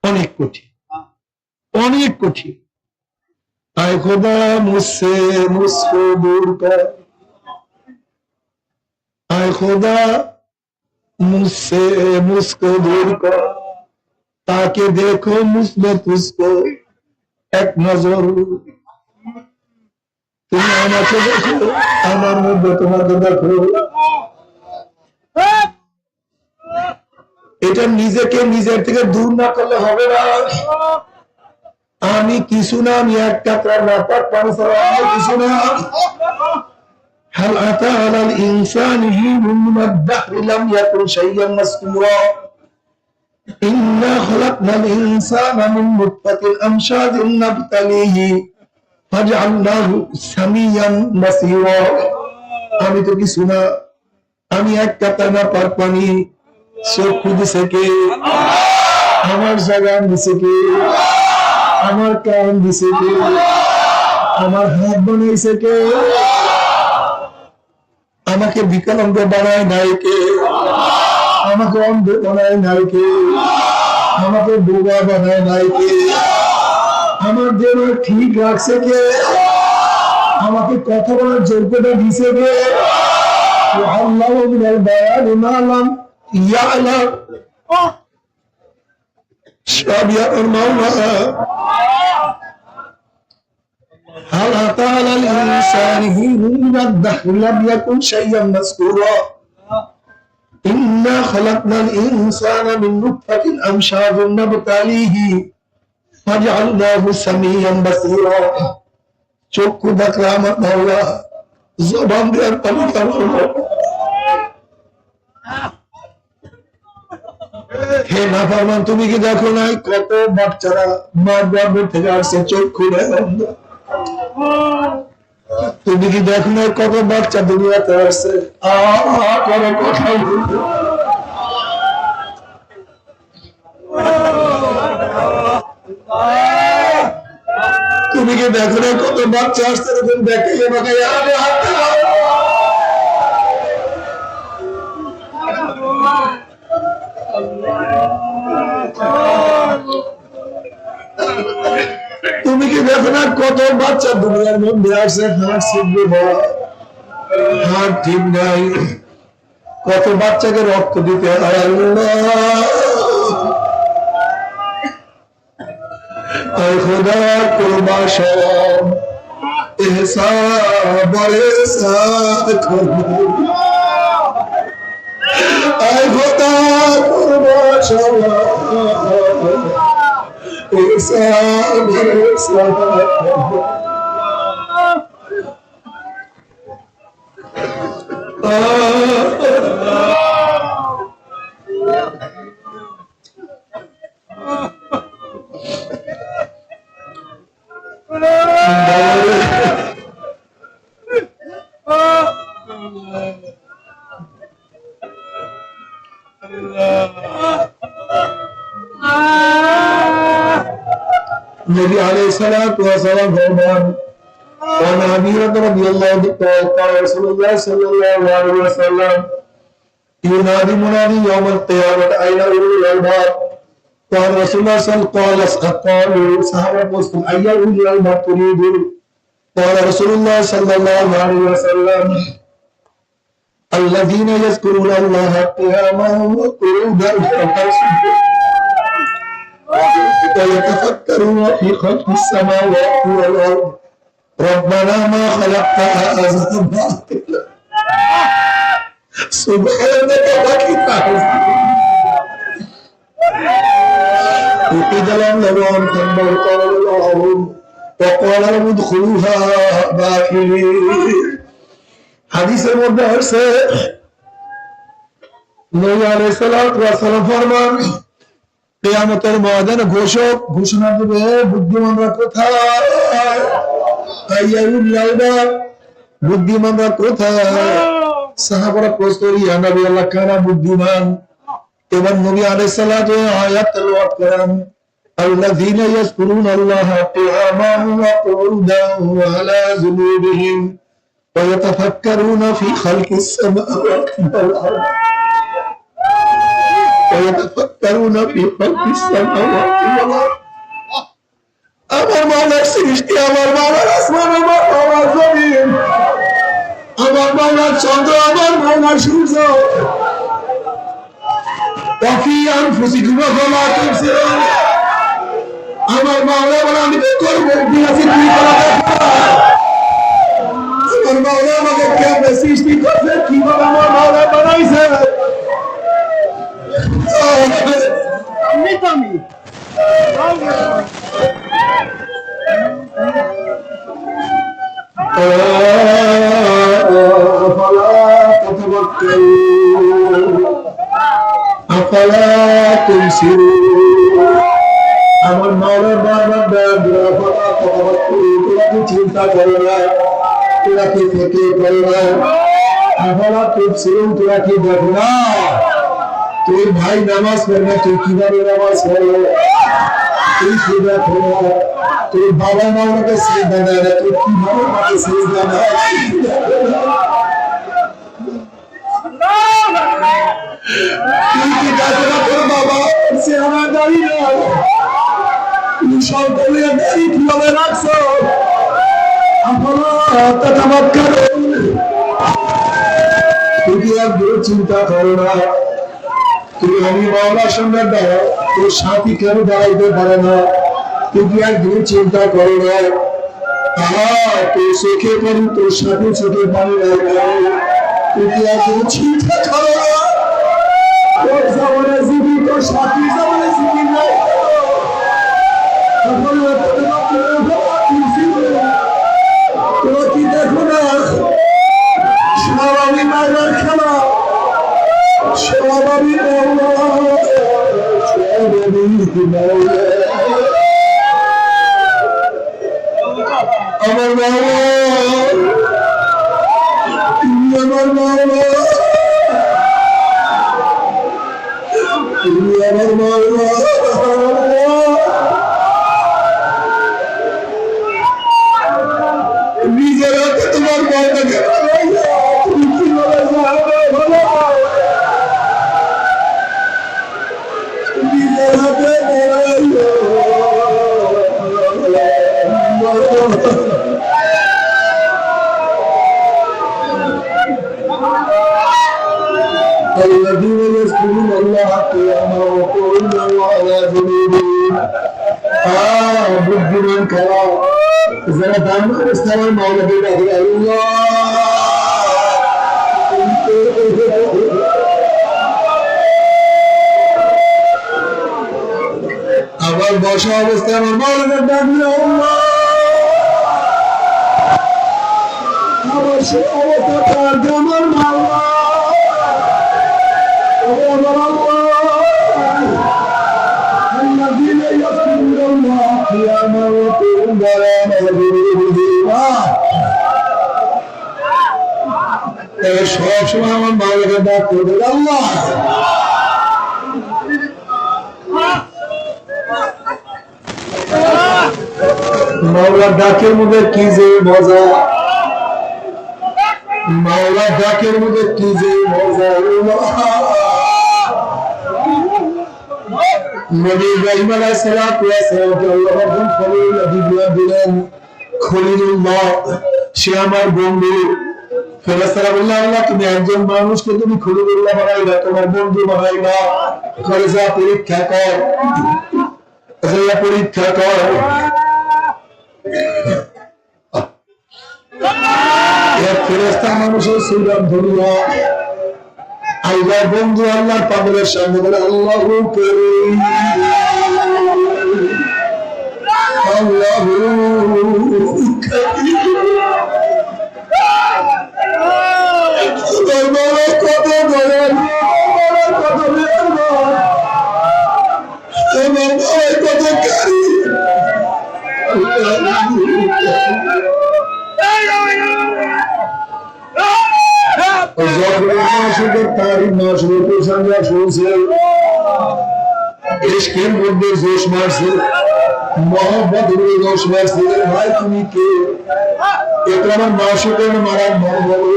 অনেক কঠিন, অনেক কঠিন। আয় খোদা মুঝসে মুঝকো दूर कर, आए खुदा मुझसे मुझको दूर कर, ताकि देखो मुझमें तुझको एक नजर। তুমি আমাকে দেখো, আমার মধ্যে তোমাকে দেখো। এটা নিজেকে নিজের থেকে দূর না করলে হবে না। আমি কিছু না, আমি এক কাতরা নাপাক পানি ছাড়া আমি কিছু না। هل أتى على الإنسان حين من الدهر لم يكن شيئا مذكورا إنا خلقنا الإنسان من نطفة أمشاج نبتليه فجعلناه سميعا بصيرا। আমি তো কিছু না, আমি এক কাতরা নাপাক পানি, চক্ষু দিছে কে? আমার জাগান দিছে কে? আমার কান দিছে কে? আমার হাত বানাইছে কে? আমাকে বিকলাঙ্গ বানায় নাই কে? আমাকে অন্ধ বানায় নাই কে? আমাকে বোবা বানায় নাই কে? আমার দেহ ঠিক রাখছে কে? আমাকে কথা বলার যোগ্যতা দিছে কে? আল্লাহ মিনাল বায়ানি মা লাম ইয়ালাম, সব ইয়ার মাওলা। هل أتى على الإنسان حين من الدهر لم يكن شيئا مذكورا إنا خلقنا الإنسان من نطفة أمشاج نبتليه فجعلناه سميعا بصيرا। চক্ষু দেখলে আমার মাওলা, জবান দেওয়ার পানি আমার। হে নাফরমান, তুমি কি দেখো নাই কত বাচ্চারা মার গর্ভে থেকে আসছে চক্ষু দেখো? তুমি কি দেখো না কত বাচ্চা দুনিয়াতে আসছে করে কথা বলবে? তুমি কি দেখো না কত বাচ্চা আসছে এরকম দেখে আমাকে তুমি কি দেখো না কত বাচ্চা দুনিয়ার মধ্যে আসছে হাত শিখবে, হাত ঠিক নাই, কত বাচ্চাকে রক্ত দিতে হয়। খোদা কোরবা সব এহসান আয় খোদা কোরবা সব النبي عليه الصلاة والسلام فرمان وعن أبي هريرة رضي الله عنه قال رسول الله صلى الله عليه وسلم ينادي منادي يوم القيامة أين أولو الألباب؟ قال رسول الله صلى الله عليه وسلم قالوا صحابة مسلم أي أولو الألباب تريدون؟ قال رسول الله صلى الله عليه وسلم الذين يذكرون الله قياما وقعودا ويتفكرون في خلق السماوات والأرض ربنا ما خلقت هذا باطلا سبحانك فقنا وقيل لهم لهم وقال لهم وقال لهم ادخلوها داخلين। হাদিসের মধ্যে আছে নবী আলাইহিস সালাতু ওয়াস সালাম ফরমান কিয়ামতের ময়দানে ঘোষণা দেবে বুদ্ধিমানরা কোথায়, বুদ্ধিমানরা কোথায়? সাহাবারা প্রশ্ন ইয়া নবী আল্লাহ কারা বুদ্ধিমান? এবার নবী আলাইহিস সালাতু আয়াত তেলাওয়াত করেন আল্লাযীনা ইয়াযকুরুনাল্লাহা কিয়ামান ওয়া কুউদান ওয়া আলা যুনুবিহিম ওয়া ইয়াতাফাক্কারুনা ফি খালকিস সামাওয়াতি ওয়াল আরদ আমার মাওলার সৃষ্টি, আমার মাওলার আসমান, আমার মাওলার জমিন, আমার মাওলার চন্দ্র, আমার মাওলার সূর্য, আমার মাওলা বলে আমি তো করবো, আমার মাওলা আমাকে কেমনে সৃষ্টি করছে, কিভাবে আমার মাওলা বানাইছে। আমার মাওলার বারবার তোরা কি চিন্তা করো না, তোরা কি থেকে করো না, আফালা তুবসিরুন, তোরা কি দেখো না তোর ভাই নামাজ পড়ে না, তুই কিভাবে নামাজ পড়ো, তুই কি দেখো না তোর বাবা মাওলাকে সিজদা দেয় না, তুই কিভাবে মাকে সিজদা দেয়। তুই কি দেখো না তোর বাবা সে আমার দাঁড়িয়ে না, তুমি সন্তানের দাঁড়িয়ে কিভাবে রাখছো। তুই কি একদম চিন্তা করো না, তুই আমি মাওলার সামনে দাঁড়াও, তোর সাথী কেন দাঁড়াইতে পারে না, তুই কি একদম চিন্তা করো না। তোর চোখে পানি তোর সাথে চোখে পানি তুই কি একদম চিন্তা করো না, তোর জীবনে জীবী তোর সাথী জীবনে জীবী নাই। তোরা কি দেখো না স্বাভাবিক মায়ের খেলা, স্বাভাবিক আমার বাবা, তুমি আমার বাবা, তুমি আমার বাবা। নিজের হাতে তোমার বাবাকে তুমি কিভাবে ভালো, নিজের হাতে الذين يذكرون الله قياما وقعودا وعلى جنوبهم বুদ্ধিমান কারা যারা দান ইসলামের মাওলাকে ডাকে আল্লাহ। আবার বসা অবস্থায় আমার মাওলাকে ডাকলে আল্লাহ, আবার সে অবস্থা আমার মাওলা সব সময় আমার মাওলাকে ডাক করবে আল্লাহ। মাওলার ডাকের মধ্যে কি যে মজা, মাওলার ডাকের মধ্যে কি যে মজা। নবী ইব্রাহিম আলাইহিস সালাতু ওয়াস সালামকে আল্লাহ রাব্বুল খলিল আদিবিয়া দিলেন খলিলুল্লাহ, সে আমার বন্ধু। ফেরেশতারা বললেন আল্লাহ তুমি একজন মানুষকে তুমি খলিলুল্লাহ বানাইবা, তোমার বন্ধু বানাইবা, করে যা পরীক্ষা কর, যা পরীক্ষা কর। এক ফেরেশতা মানুষের সুরাত ধরিয়া আল্লাহ বন্ধু আল্লাহর পাগলের সামনে বলে আল্লাহু করিম, আল্লাহু করিম। কত বলেন কত কত কারি ইশকের মধ্যে জোশ মারছে, মহব্বতের জোশ মারছে। ভাই তুমি কে? এটা আমার মাসুকের মারার মন বলো,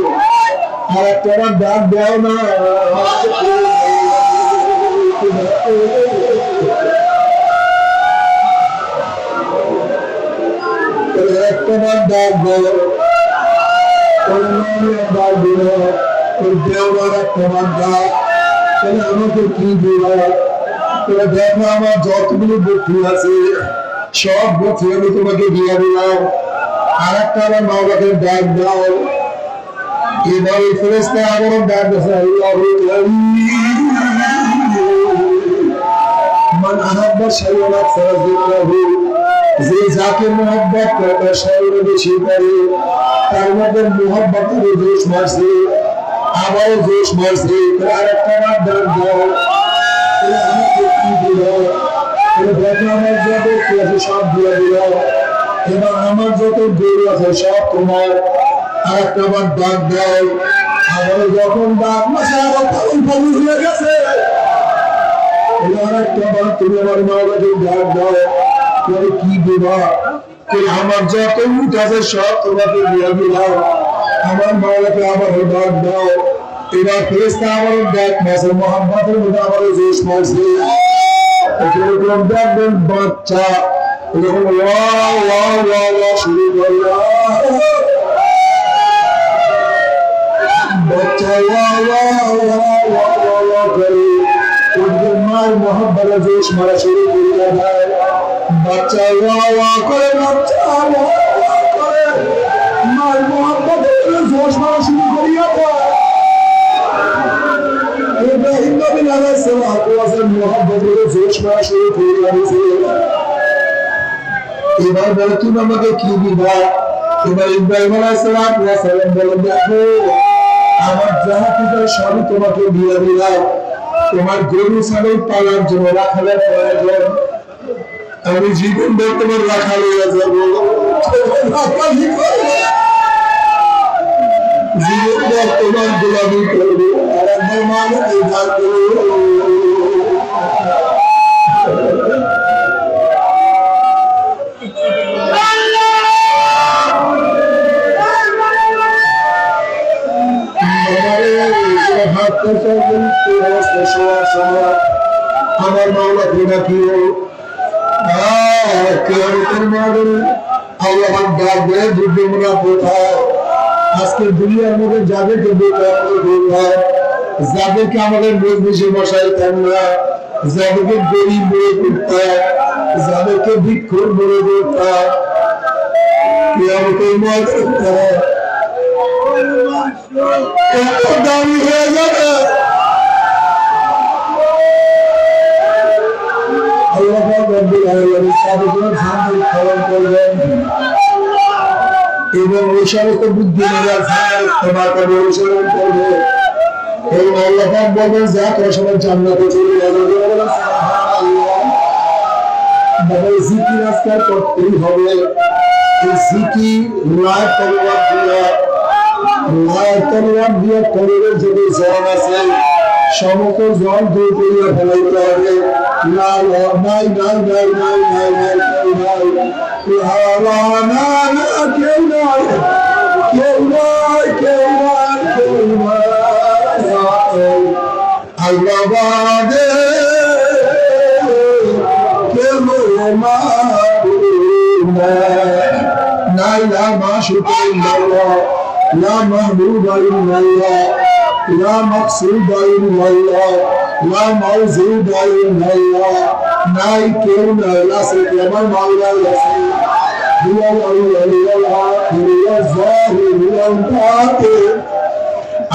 আর একটা ডাক দেও না। একটা বার ডাক দাও, ডাক দিল দেওয়ার একটা বার ডাক, আমাকে কি দিল? দেখো আমার যতগুলো বুদ্ধি আছে সব বুদ্ধি আমি তোমাকে দিয়ে দিলাম, আর একটা আমার মাওলাকে ডাক দাও। এবার এই ফেরেশতা আবারও ডাক দিয়েছে, মান আহাব্বা শাইআন ফাযিল্লাহু, যে যাকে মুহাব্বত করে তার শরীরে বেশি করে, তার মধ্যে মুহাব্বতের জোশ মারছে, আবারও জোশ মারছে, আর একটা বার ডাক দাও। আমাকে কি দিল? দেখো আমার যত আছে সব দিয়ে দিল, এবার আমার যত গরু আছে সব তোমার, আর একটা বার ডাক দাও। আবার যখন ডাক মাসে আবার ফাগুন ফাগুন হয়ে গেছে, এবার একটা বার তুমি আমার মাওলাকে ডাক দাও, তুমি কি দিবা? আমার যত উঠ আছে সব তোমাকে দিয়ে দিলাম, আমার মাওলাকে আবার ডাক দাও। এবার ফেরেশতা আবার ডাক মাসে মোহাম্মদের মধ্যে আবার জোশ মারছে, এরকম দেখবেন বাচ্চা এরকম শুরু করল, বাচ্চা করে মায়ের মোহাম্মদের জোশ মারা শুরু করে দেয়, বাচ্চা করে বাচ্চা করে মায়ের মোহাম্মদের জোশ মারা শুরু করিয়া দেয়। ইব্রাহিম নবী আলাইহিস সালাম মোহাম্মদের জোশ মারা শুরু করিয়া দিয়েছে। এবার বলে তুমি আমাকে কি দিবা? এবার ইব্রাহিম আলাইহিস সালাম বলে, দেখো আমার যাহা কিছু সবই তোমাকে দিয়ে দিলাম, তোমার গরু ছাগল পালার জন্য রাখালের প্রয়োজন, আমি জীবন ভর তোমার রাখা লইয়া যাবো, জীবন ভর তোমার গোলামি করবো, আর একবার মাকে ডাক করবো। আমার মাওলা কিনা কি আজকে দুনিয়ার মধ্যে যাদেরকে যাদেরকে আমাদের মজলিসে বসাই না, যাদেরকে গরিব বলে করতাম, যাদেরকে ভিক্ষুক বলে করতাম, এত দামি হয়ে যাবে। এবং ওই সমস্ত বুদ্ধি অনুসরণ করবে, এই আল্লাহ পাক বলবেন যা তোরা সবাই জান্নাতে চলে যাবে। জিকির আজকাল করতেই হবে, এই জিকির লাইভ তলোয়ার দিয়ে কবরের যত জন আছে সমস্ত জন দূর করিয়া ফেলাইতে হবে। لا محبوب إلا الله لا مقصود إلا الله لا موجود إلا الله নাই কেউ নাই আছে আমার মাওলা আছে দুয়াল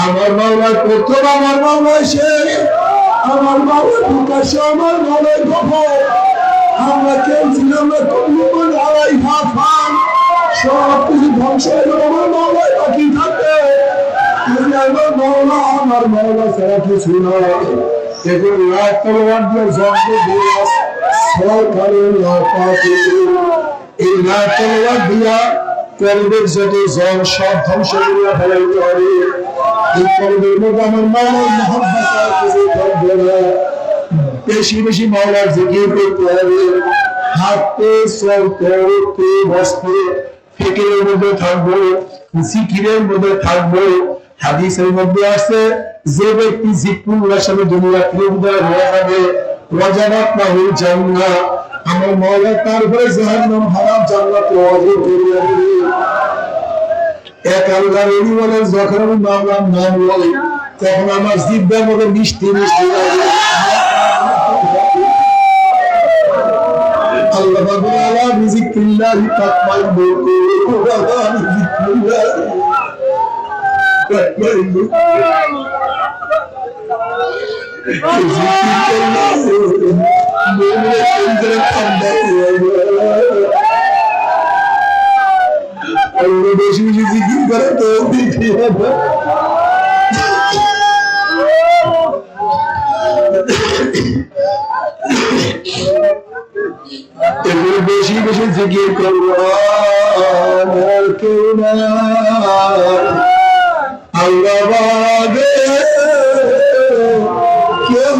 আমার মাওলা প্রথম আমার মাওলা শেষ আমার মাওলা প্রকাশ আমার মাওলা গোপন আমরা কেউ ছিলাম না কুল্লুমান আলাইহা ফান সব কিছু ধ্বংস হয়ে আমার মাওলায় বাকি থাকে আমার মাওলা ছাড়া কিছু নয়। এখন লাখ তলোয়ার দিয়ে জন্ম দিয়ে সরকারের এই লাখ তলোয়ার দিয়া কলবের যত জন সব ধ্বংস করিয়া ফেলাইতে হবে। এই কলবের মধ্যে আমার মাওলার মহব্বত আর কিছু থাকবে না। বেশি বেশি মাওলার জিকির করতে হবে, হাঁটতে চলতে উঠতে বসতে ফিকিরের মধ্যে থাকবো, জিকিরের মধ্যে থাকবো। হাদিসের মধ্যে আছে যে ব্যক্তি জিকিরুল্লাহর সাথে দুনিয়া কিলোমিটার হয়ে যাবে ওয়াজাবাতনাহুল জান্নাহ, আমার মওলা তার উপরে জাহান্নাম হারাম, জান্নাত ওয়াজিব করিয়া দিলেন। এক আল্লাহর ওলি বলেন, যখন আমি মাওলার নাম বলি তখন আমার জিহ্বার মধ্যে মিষ্টি মিষ্টি লাগে। আল্লাহ বলেন, আলা বিযিকরিল্লাহি তাতমাইন্নুল কুলুব, আলা বিযিকরিল্লাহি তাতমাইন্নুল কুলুব। বেশি বেশি জিকির করে তো এগুলো বেশি বেশি জিকির করবো। আল্লাহ বাদে কেহ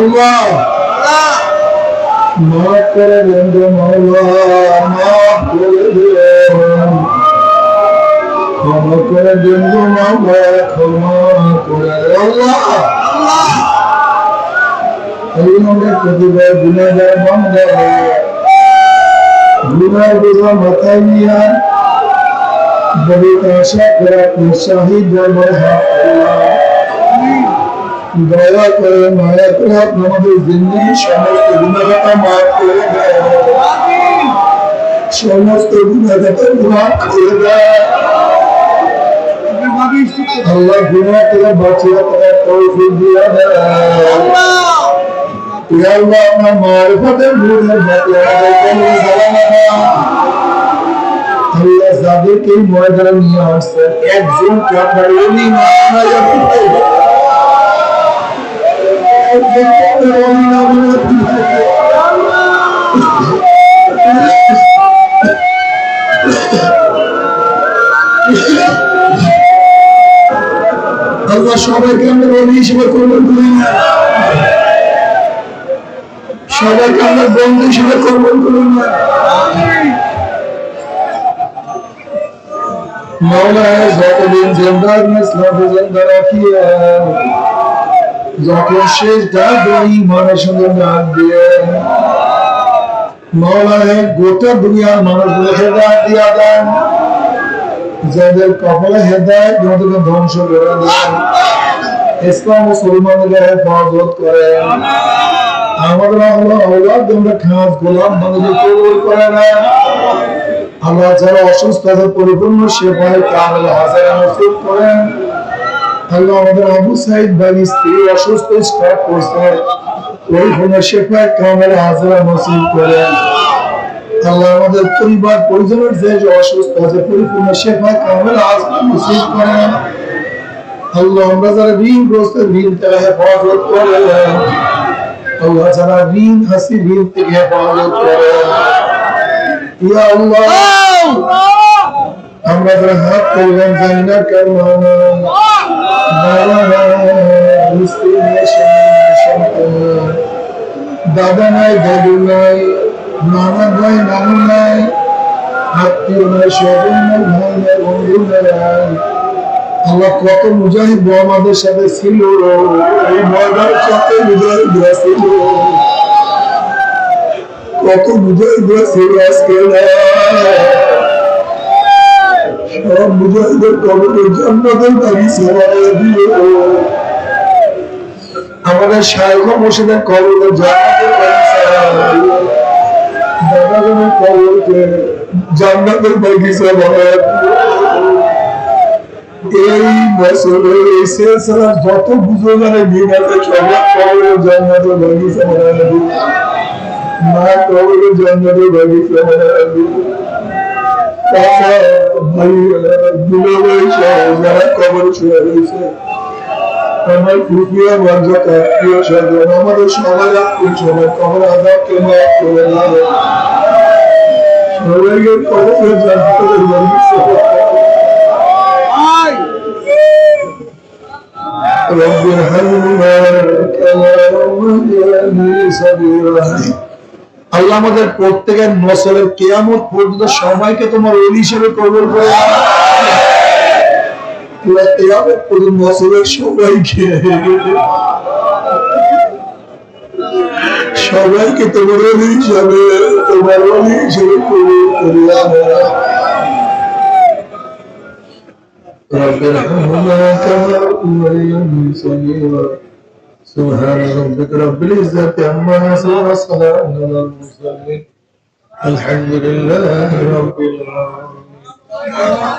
Allah মাফ করে দেন গো মাওলা, মাফ করে দেন, ক্ষমা করে দেন গো মাওলা, ক্ষমা করে দেন। আল্লাহ আমরা প্রতিবার গুনাহগার বান্দা, গুনার বোঝা মাথায় নিয়ে বড় আশা করে আপনার শাহিদ দরবারে হাত দয়া করে মায়া করে আপনি আমাদের জিন্দগির সমস্ত গুনাহগার মাফ করে দেন, সমস্ত গুনাহগার মাফ করে দেন। আল্লাহ গুনাহ থেকে বাঁচিয়ে দেন, তৌফিক দিয়ে দেন। ইয়া আল্লাহ আপনার মারিফতের নূরে বাতি আমাদের কবরে জ্বালানো না। আল্লাহ যাদেরকে ময়দানে নিয়ে আসছেন একজনকে আপনার ওলি মাওলানা আল্লাহ সবাইকে আমরা ওলি হিসেবে কবুল করি না, সবাইকে আমরা বন্ধু হিসেবে কবুল করি না। মাওলা যতদিন জিন্দা ইসলামে জিন্দা রাখিয়া, যখন শেষ ডাক দেই ইমানের সঙ্গে ডাক দিয়ে মাওলা গোটা দুনিয়ার মানুষগুলো হেদায়েত দিয়া দেন, যাদের কপালে হেদায়েত তাদেরকে ধ্বংস করে দেন, ইসলাম মুসলমানদের হেফাজত করেন। আমাদের আওলাদ আমরা খাস গোলাম বানাতে কবুল করে নেন। আল্লাহ যারা অসুস্থ আছে পরিপূর্ণ সেবায় কামিল হাজারা নসিব করেন। আল্লাহ আমাদের আবু সাইদ ভাই স্ত্রী অসুস্থ স্ট্রোক করছে, পরিপূর্ণ সেবায় কামিল হাজারা নসিব করেন। আল্লাহ আমাদের পরিবার পরিজনের যে অসুস্থ আছে পরিপূর্ণ সেবায় কামিল হাজারা নসিব করেন। আল্লাহ আমরা যারা ঋণগ্রস্ত ঋণ থেকে হেফাজত করেন। আল্লাহ যারা ঋণ আছে ঋণ থেকে হেফাজত করেন। ইয়া আল্লাহ আমরা যারা হাত করলাম জানি না কেন দাদা নাই দাদু নাই, নানা নাই নানু নাই, আত্মীয় নাই, স্বজন নাই, ভাই নাই, বন্ধু নাই। আল্লাহ কত মুজাহিদ আমাদের সাথে ছিল, এই ময়দানে কত মুজাহিদরা ছিল, কত মুজাহিদরা ছিল আজকে সব মুজাহিদের কবরে জান্নাতের বাগিচা বানিয়ে দিও। আমাদের শাইখ মুর্শিদের কবরে জান্নাতের বাগিচা, দাদাগণের কবরকে জান্নাতের বাগিচা বানিয়ে দিও। এই বছরে এই সিলসিলার যত বুজুর্গের দিন আছে সবার কবরে জান্নাতের বাগিচা বানিয়ে দিও। মা কবরে জান্নাতের বাগিচা বানিয়ে দিও। ভাই দুলাভাই সহ যারা কবরে শুয়ে রয়েছে, আমার ফুপিয়া মর্যাদ আত্মীয় স্বজন আমাদের সবাই আত্মীয় সবাই কবর আযাবকে মাফ করে দাও। সবাইকে কবরে জান্নাতের বাগিচা رب ارحمنا كما ربياني صغيرا। আল্লাহ আমাদের প্রত্যেকের নসলের কিয়ামত পর্যন্ত সবাইকে তোমার ওলি হিসেবে কবুল করে। কিয়ামত পর্যন্ত নসলের সবাইকে তোমার ওলি হিসেবে কবুল করে। رب ارحمنا كما ربياني صغيرا سبحان ربك رب العزة عما يصفون وسلام على المرسلين الحمد لله رب العالمين.